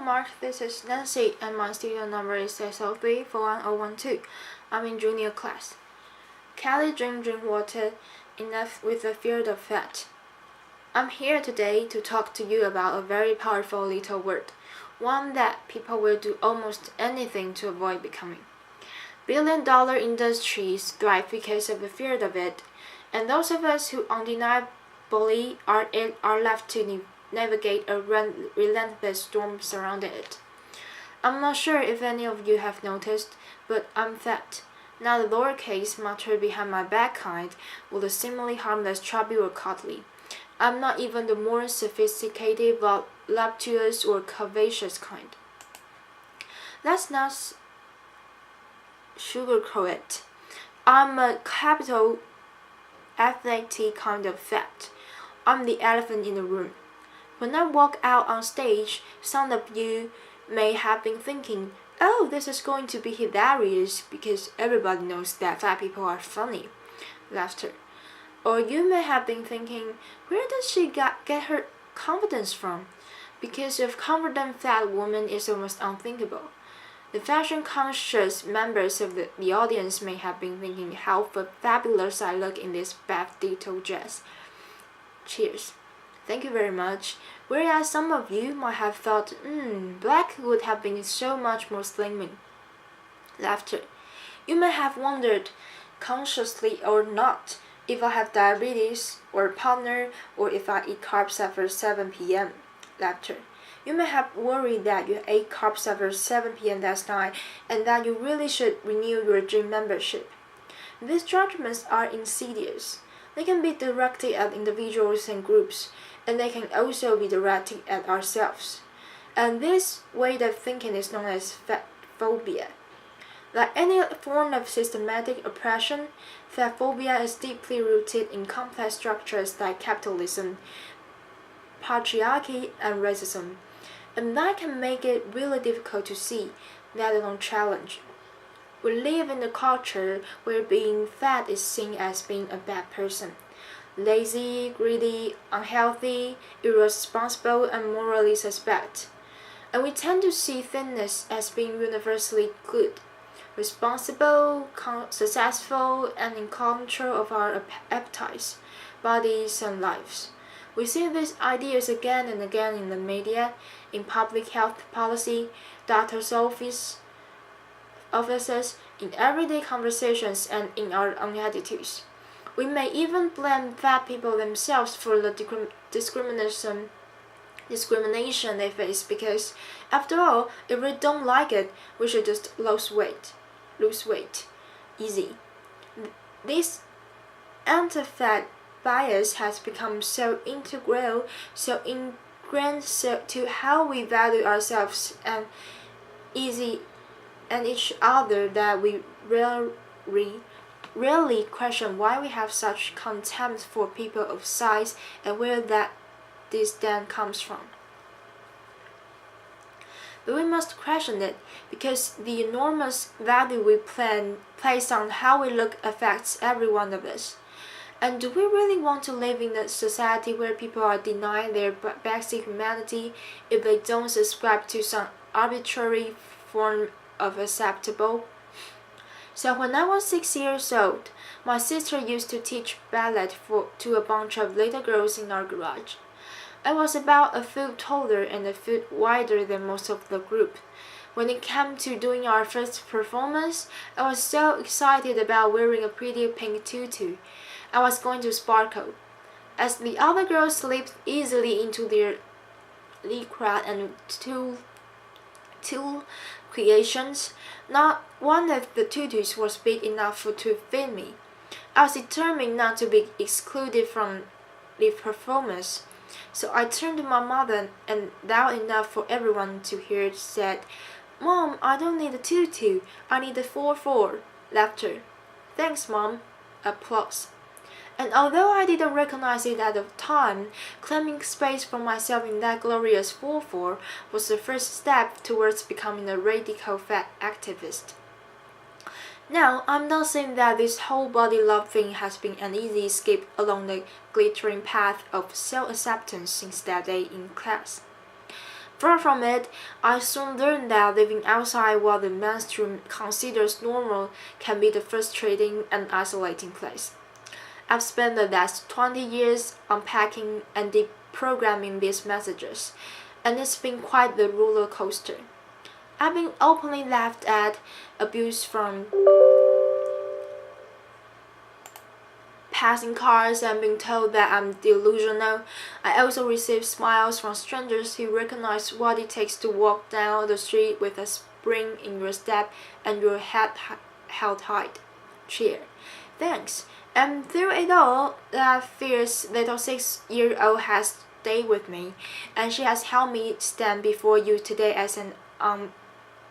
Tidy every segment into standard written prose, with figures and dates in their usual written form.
Mark, this is Nancy and my student number is SO3 41012. I'm in junior class. Kelli Drinkwater, enough with the fear of fat. I'm here today to talk to you about a very powerful little word, one that people will do almost anything to avoid becoming. Billion-dollar industries thrive because of the fear of it, and those of us who undeniably are left to navigate a relentless storm surrounding it. I'm not sure if any of you have noticed, but I'm fat. Not the lowercase mutter behind my back kind, or the seemingly harmless chubby or cuddly. I'm not even the more sophisticated, voluptuous, or curvaceous kind. Let's not sugarcoat it. I'm a capital athletic kind of fat. I'm the elephant in the room. When I walk out on stage, some of you may have been thinking, oh, this is going to be hilarious because everybody knows that fat people are funny. Laughter. Or you may have been thinking, where does she get her confidence from? Because a confident fat woman is almost unthinkable. The fashion-conscious members of the audience may have been thinking how fabulous I look in this bath detail dress. Cheers. Thank you very much. Whereas some of you might have thought, black would have been so much more slimming. Laughter. You may have wondered, consciously or not, if I have diabetes or a partner, or if I eat carbs after 7 p.m. Laughter. You may have worried that you ate carbs after 7 p.m. last night and that you really should renew your gym membership. These judgments are insidious. They can be directed at individuals and groups, and they can also be directed at ourselves. And this way of thinking is known as fat phobia. Like any form of systematic oppression, fat phobia is deeply rooted in complex structures like capitalism, patriarchy, and racism. And that can make it really difficult to see, let alone challenge. We live in a culture where being fat is seen as being a bad person. Lazy, greedy, unhealthy, irresponsible, and morally suspect. And we tend to see thinness as being universally good, responsible, successful, and in control of our appetites, bodies, and lives. We see these ideas again and again in the media, in public health policy, doctors' offices, in everyday conversations, and in our own attitudes. We may even blame fat people themselves for the discrimination they face because, after all, if we don't like it, we should just lose weight. Easy. This anti-fat bias has become so integral, so ingrained to how we value ourselves and each other that we rarely question why we have such contempt for people of size and where that disdain comes from. But we must question it because the enormous value we place on how we look affects every one of us. And do we really want to live in a society where people are denied their basic humanity if they don't subscribe to some arbitrary form of acceptable? So when I was 6 years old, my sister used to teach ballet to a bunch of little girls in our garage. I was about a foot taller and a foot wider than most of the group. When it came to doing our first performance, I was so excited about wearing a pretty pink tutu. I was going to sparkle. As the other girls slipped easily into their lycra and tulle creations, not one of the tutus was big enough to fit me. I was determined not to be excluded from the performance. So I turned to my mother and loud enough for everyone to hear said, "Mom, I don't need a tutu. I need a 4-4. Laughter. Thanks, Mom. Applause. And although I didn't recognize it at the time, claiming space for myself in that glorious 4-4 was the first step towards becoming a radical fat activist. Now, I'm not saying that this whole body love thing has been an easy escape along the glittering path of self-acceptance since that day in class. Far from it, I soon learned that living outside what the mainstream considers normal can be the frustrating and isolating place. I've spent the last 20 years unpacking and deprogramming these messages, and it's been quite the roller coaster. I've been openly laughed at, abused from passing cars and being told that I'm delusional. I also receive smiles from strangers who recognize what it takes to walk down the street with a spring in your step and your head held high. Cheer. Thanks. And through it all, that fierce little 6-year-old has stayed with me, and she has helped me stand before you today as an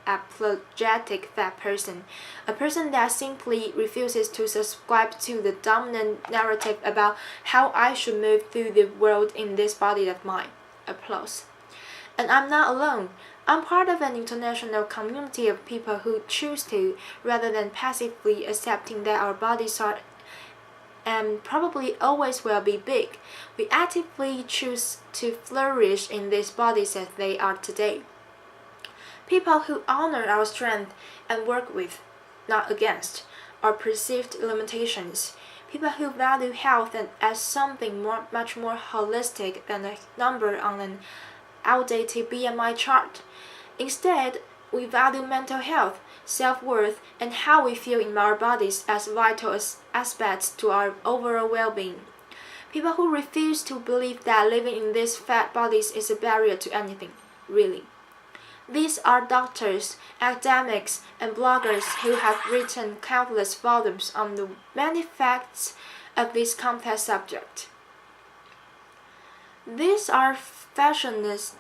apologetic fat person, a person that simply refuses to subscribe to the dominant narrative about how I should move through the world in this body of mine. Applause. And I'm not alone. I'm part of an international community of people who choose to, rather than passively accepting that our bodies are and probably always will be big. We actively choose to flourish in these bodies as they are today. People who honor our strength and work with, not against, our perceived limitations. People who value health as something much more holistic than a number on an outdated BMI chart. Instead, we value mental health, self-worth, and how we feel in our bodies as vital aspects to our overall well-being. People who refuse to believe that living in these fat bodies is a barrier to anything, really. These are doctors, academics, and bloggers who have written countless volumes on the many facts of this complex subject. These are fashionistas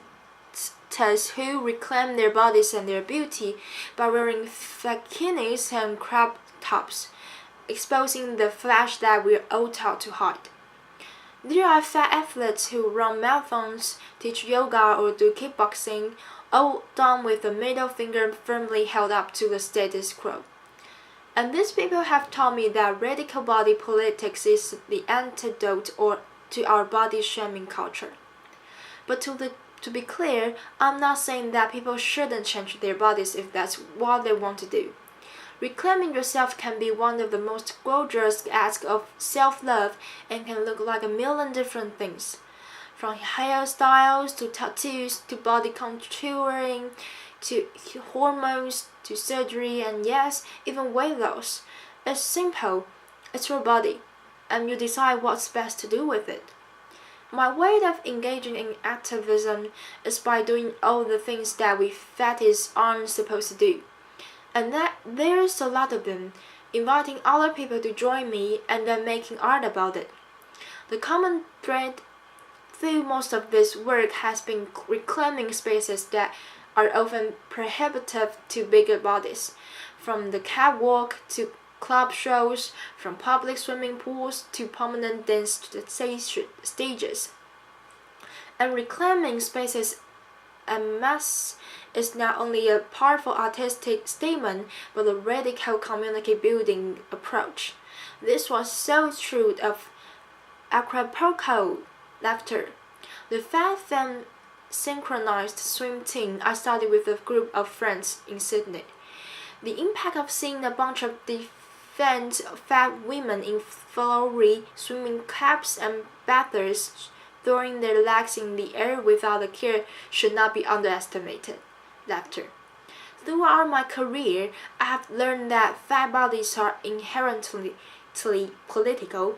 who reclaim their bodies and their beauty by wearing bikinis and crop tops, exposing the flesh that we're all taught to hide. There are fat athletes who run marathons, teach yoga, or do kickboxing, all done with the middle finger firmly held up to the status quo. And these people have taught me that radical body politics is the antidote to our body shaming culture. But to be clear, I'm not saying that people shouldn't change their bodies if that's what they want to do. Reclaiming yourself can be one of the most gorgeous acts of self-love and can look like a million different things. From hairstyles to tattoos to body contouring to hormones to surgery and yes, even weight loss. It's simple. It's your body, and you decide what's best to do with it. My way of engaging in activism is by doing all the things that we fatties aren't supposed to do. And that there's a lot of them, inviting other people to join me and then making art about it. The common thread through most of this work has been reclaiming spaces that are often prohibitive to bigger bodies, from the catwalk to club shows, from public swimming pools to prominent dance stages. And reclaiming spaces en masse is not only a powerful artistic statement, but a radical community building approach. This was so true of Acapulco laughter. The fat femme synchronized swim team I studied with a group of friends in Sydney. The impact of seeing a bunch of defiant fat women in flowery swimming caps and bathers throwing their legs in the air without a care should not be underestimated. Laughter. Throughout my career, I have learned that fat bodies are inherently political,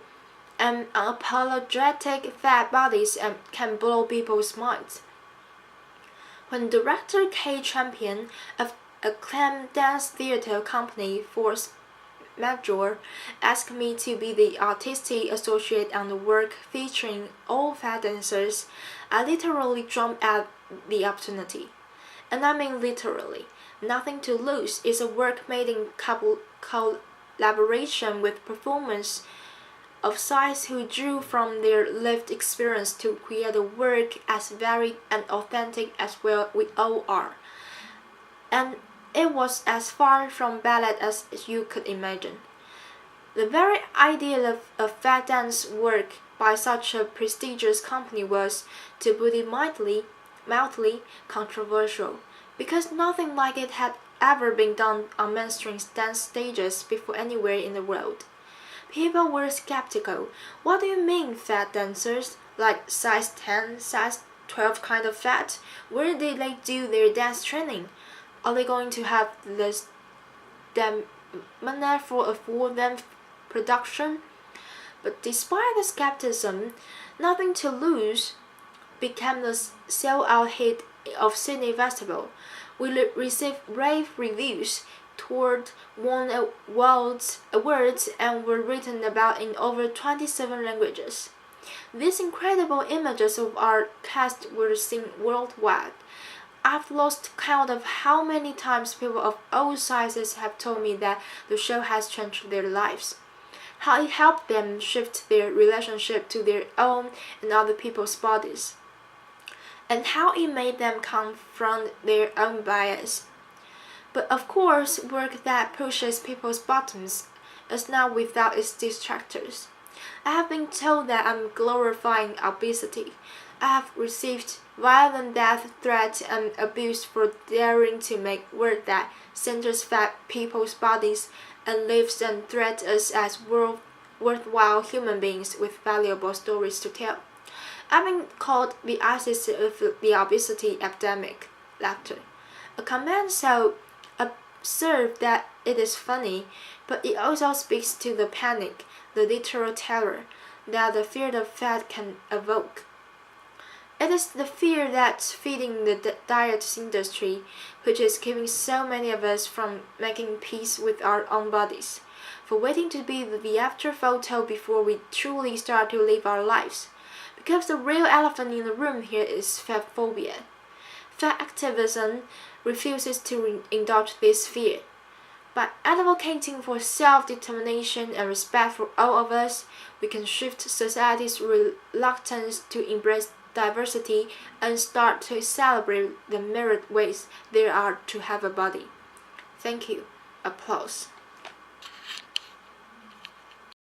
and unapologetic fat bodies can blow people's minds. When director Kay Champion of acclaimed dance theater company Force Major asked me to be the artistic associate on the work featuring all fat dancers, I literally jumped at the opportunity. And I mean literally. Nothing to Lose is a work made in collaboration with performers of size who drew from their lived experience to create a work as varied and authentic as well we all are. And it was as far from ballet as you could imagine. The very idea of a fat dance work by such a prestigious company was, to put it mildly, mildly controversial, because nothing like it had ever been done on mainstream dance stages before anywhere in the world. People were skeptical. What do you mean, fat dancers? Like size 10, size 12 kind of fat? Where did they do their dance training? Are they going to have this stamina for a full-length production? But despite the skepticism, Nothing to Lose became the sell-out hit of Sydney Festival. We received rave reviews, toured, won awards, and were written about in over 27 languages. These incredible images of our cast were seen worldwide. I've lost count of how many times people of all sizes have told me that the show has changed their lives, how it helped them shift their relationship to their own and other people's bodies, and how it made them confront their own bias. But of course, work that pushes people's buttons is not without its detractors. I have been told that I'm glorifying obesity. I have received violent death threats and abuse for daring to make work that centers fat people's bodies and lives and threats us as worthwhile human beings with valuable stories to tell. I've been called the ISIS of the obesity epidemic. Laughter. A comment so absurd that it is funny, but it also speaks to the panic, the literal terror, that the fear of fat can evoke. It is the fear that's feeding the diet industry, which is keeping so many of us from making peace with our own bodies, for waiting to be the after photo before we truly start to live our lives. Because the real elephant in the room here is fat phobia. Fat activism refuses to indulge this fear. By advocating for self-determination and respect for all of us, we can shift society's reluctance to embrace diversity and start to celebrate the myriad ways there are to have a body. Thank you. Applause.